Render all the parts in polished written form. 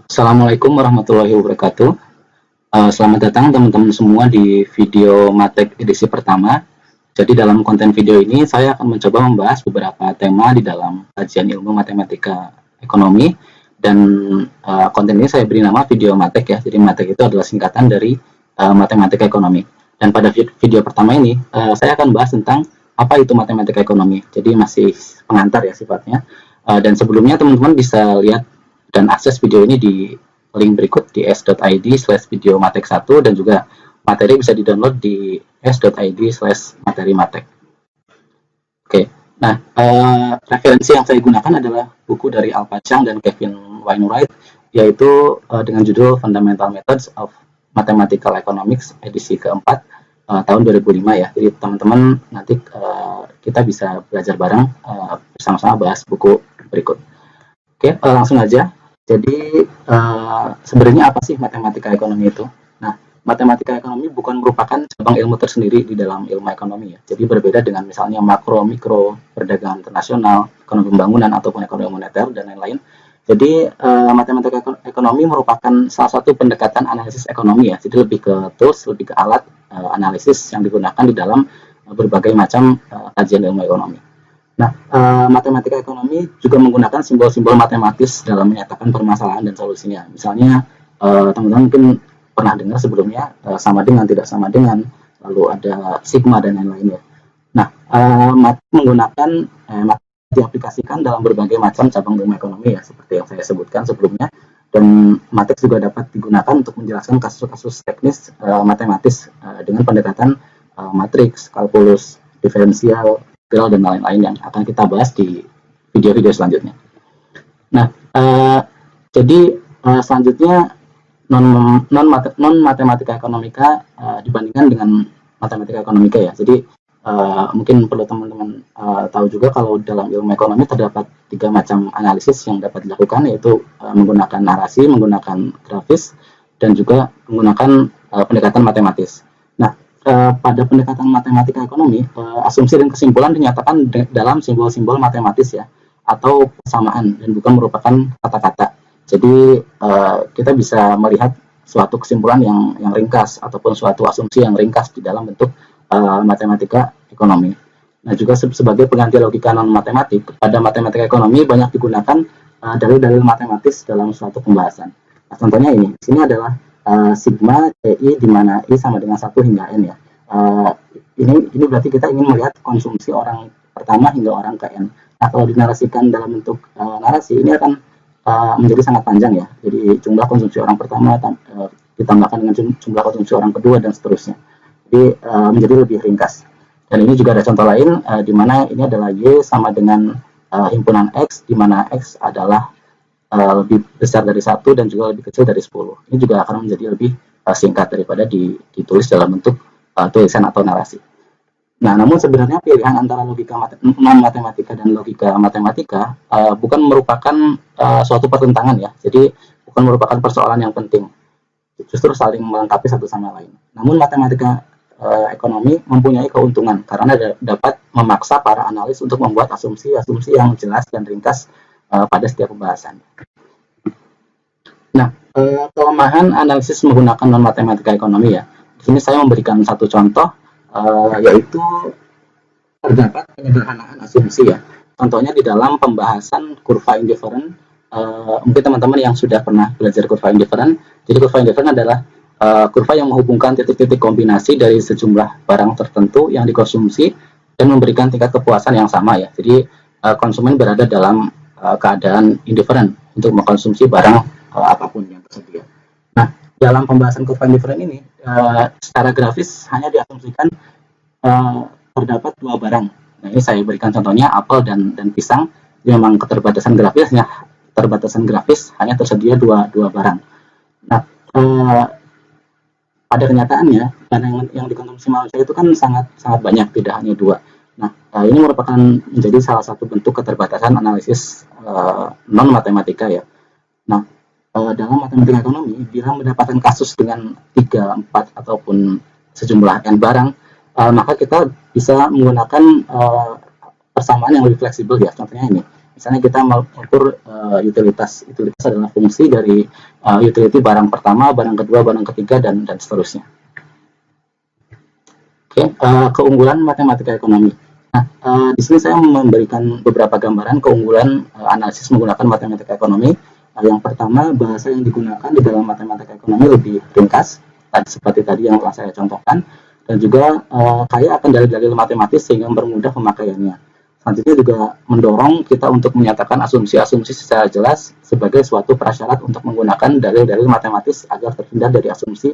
Assalamualaikum warahmatullahi wabarakatuh. Selamat datang teman-teman semua di video Matek edisi pertama. Jadi dalam konten video ini saya akan mencoba membahas beberapa tema di dalam kajian ilmu matematika ekonomi, dan konten ini saya beri nama video Matek ya. Jadi Matek itu adalah singkatan dari matematika ekonomi. Dan pada video pertama ini saya akan bahas tentang apa itu matematika ekonomi. Jadi masih pengantar ya sifatnya. Dan sebelumnya teman-teman bisa lihat dan akses video ini di link berikut di s.id/videomatek1, dan juga materi bisa di-download di s.id/materi-matek. Oke, nah referensi yang saya gunakan adalah buku dari Alpha Chang dan Kevin Wainwright, yaitu dengan judul Fundamental Methods of Mathematical Economics edisi keempat tahun 2005 ya. Jadi teman-teman nanti kita bisa belajar bareng bersama-sama bahas buku berikut. Oke, langsung aja. Jadi sebenarnya apa sih matematika ekonomi itu? Nah, matematika ekonomi bukan merupakan cabang ilmu tersendiri di dalam ilmu ekonomi ya. Jadi berbeda dengan misalnya makro, mikro, perdagangan internasional, ekonomi pembangunan ataupun ekonomi moneter dan lain-lain. Jadi matematika ekonomi merupakan salah satu pendekatan analisis ekonomi ya. Jadi lebih ke tools, lebih ke alat analisis yang digunakan di dalam berbagai macam kajian ilmu ekonomi. Nah, matematika ekonomi juga menggunakan simbol-simbol matematis dalam menyatakan permasalahan dan solusinya. Misalnya, teman-teman mungkin pernah dengar sebelumnya sama dengan, tidak sama dengan, lalu ada sigma dan lain-lain ya. Nah, menggunakan diaplikasikan dalam berbagai macam cabang ilmu ekonomi ya, seperti yang saya sebutkan sebelumnya. Dan matek juga dapat digunakan untuk menjelaskan kasus-kasus teknis matematis dengan pendekatan matriks, kalkulus, diferensial, dan lain-lain yang akan kita bahas di video-video selanjutnya. Nah, jadi selanjutnya non matematika ekonomika dibandingkan dengan matematika ekonomika ya. Jadi mungkin perlu teman-teman tahu juga kalau dalam ilmu ekonomi terdapat 3 macam analisis yang dapat dilakukan, yaitu menggunakan narasi, menggunakan grafis, dan juga menggunakan pendekatan matematis. Nah, pada pendekatan matematika ekonomi, asumsi dan kesimpulan dinyatakan dalam simbol-simbol matematis ya, atau persamaan, dan bukan merupakan kata-kata. Jadi kita bisa melihat suatu kesimpulan yang ringkas ataupun suatu asumsi yang ringkas di dalam bentuk matematika ekonomi. Nah, juga sebagai pengganti logika non matematik, pada matematika ekonomi banyak digunakan dalil-dalil matematis dalam suatu pembahasan. Nah, contohnya ini, di sini adalah sigma TI di mana I sama dengan 1 hingga N ya. Ini berarti kita ingin melihat konsumsi orang pertama hingga orang ke N. Nah, kalau dinarasikan dalam bentuk narasi, ini akan menjadi sangat panjang ya. Jadi jumlah konsumsi orang pertama ditambahkan dengan jumlah konsumsi orang kedua dan seterusnya. Jadi menjadi lebih ringkas. Dan ini juga ada contoh lain di mana ini adalah Y sama dengan himpunan X, di mana X adalah lebih besar dari 1 dan juga lebih kecil dari 10. Ini juga akan menjadi lebih singkat daripada ditulis dalam bentuk tulisan atau narasi. Nah, namun sebenarnya pilihan antara logika non-matematika dan logika matematika bukan merupakan suatu pertentangan ya. Jadi bukan merupakan persoalan yang penting. Justru saling melengkapi satu sama lain. Namun matematika ekonomi mempunyai keuntungan karena dapat memaksa para analis untuk membuat asumsi-asumsi yang jelas dan ringkas pada setiap pembahasan. Nah, kelemahan analisis menggunakan non-matematika ekonomi ya. Di sini saya memberikan satu contoh, yaitu terdapat penyederhanaan asumsi ya. Contohnya di dalam pembahasan kurva indifferent, mungkin teman-teman yang sudah pernah belajar kurva indifferent. Jadi kurva indifferent adalah kurva yang menghubungkan titik-titik kombinasi dari sejumlah barang tertentu yang dikonsumsi dan memberikan tingkat kepuasan yang sama ya. Jadi konsumen berada dalam keadaan indifferent untuk mengkonsumsi barang apapun yang tersedia. Nah, dalam pembahasan kurva indifferent ini secara grafis hanya diasumsikan terdapat 2 barang. Nah, ini saya berikan contohnya apel dan pisang. Memang keterbatasan grafis hanya tersedia dua barang. Nah, pada kenyataannya barang yang dikonsumsi manusia itu kan sangat banyak, tidak hanya 2. Nah, ini merupakan menjadi salah satu bentuk keterbatasan analisis non-matematika ya. Nah, dalam matematika ekonomi, bila mendapatkan kasus dengan 3, 4, ataupun sejumlah N barang, maka kita bisa menggunakan persamaan yang lebih fleksibel ya. Contohnya ini, Misalnya kita mengukur utilitas. Utilitas adalah fungsi dari utility barang pertama, barang kedua, barang ketiga, dan seterusnya. Oke, keunggulan matematika ekonomi. Nah, di sini saya memberikan beberapa gambaran keunggulan analisis menggunakan matematika ekonomi. Yang pertama, bahasa yang digunakan di dalam matematika ekonomi lebih ringkas, seperti tadi yang telah saya contohkan, dan juga kaya akan dalil-dalil matematis sehingga mempermudah pemakaiannya. Selanjutnya juga mendorong kita untuk menyatakan asumsi-asumsi secara jelas sebagai suatu prasyarat untuk menggunakan dalil-dalil matematis agar terhindar dari asumsi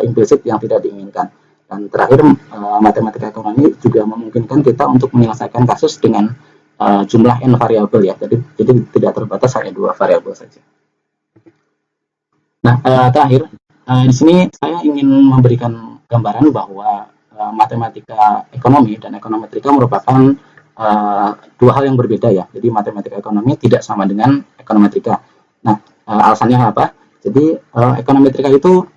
implisit yang tidak diinginkan. Dan terakhir, matematika ekonomi juga memungkinkan kita untuk menyelesaikan kasus dengan jumlah n variabel ya, jadi tidak terbatas hanya 2 variabel saja. Nah, terakhir di sini saya ingin memberikan gambaran bahwa matematika ekonomi dan ekonometrika merupakan dua hal yang berbeda ya. Jadi matematika ekonomi tidak sama dengan ekonometrika. Nah, alasannya apa? Jadi ekonometrika itu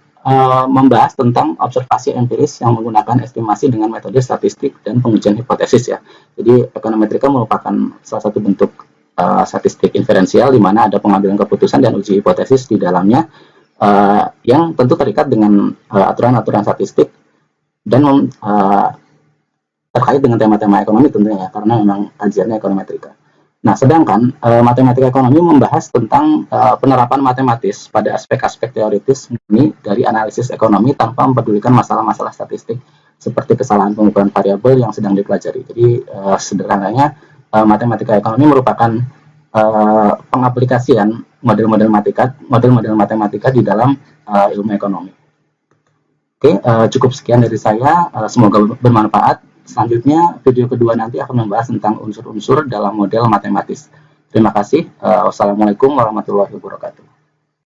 membahas tentang observasi empiris yang menggunakan estimasi dengan metode statistik dan pengujian hipotesis ya. Jadi ekonometrika merupakan salah satu bentuk statistik inferensial di mana ada pengambilan keputusan dan uji hipotesis di dalamnya yang tentu terikat dengan aturan-aturan statistik dan terkait dengan tema-tema ekonomi tentunya ya, karena memang kajiannya ekonometrika. Nah, sedangkan matematika ekonomi membahas tentang penerapan matematis pada aspek-aspek teoritis ini dari analisis ekonomi tanpa mempedulikan masalah-masalah statistik seperti kesalahan pengukuran variabel yang sedang dipelajari. Jadi sederhananya matematika ekonomi merupakan pengaplikasian model-model matematika di dalam ilmu ekonomi. Oke, cukup sekian dari saya. Semoga bermanfaat. Selanjutnya, video kedua nanti akan membahas tentang unsur-unsur dalam model matematis. Terima kasih. Wassalamualaikum warahmatullahi wabarakatuh.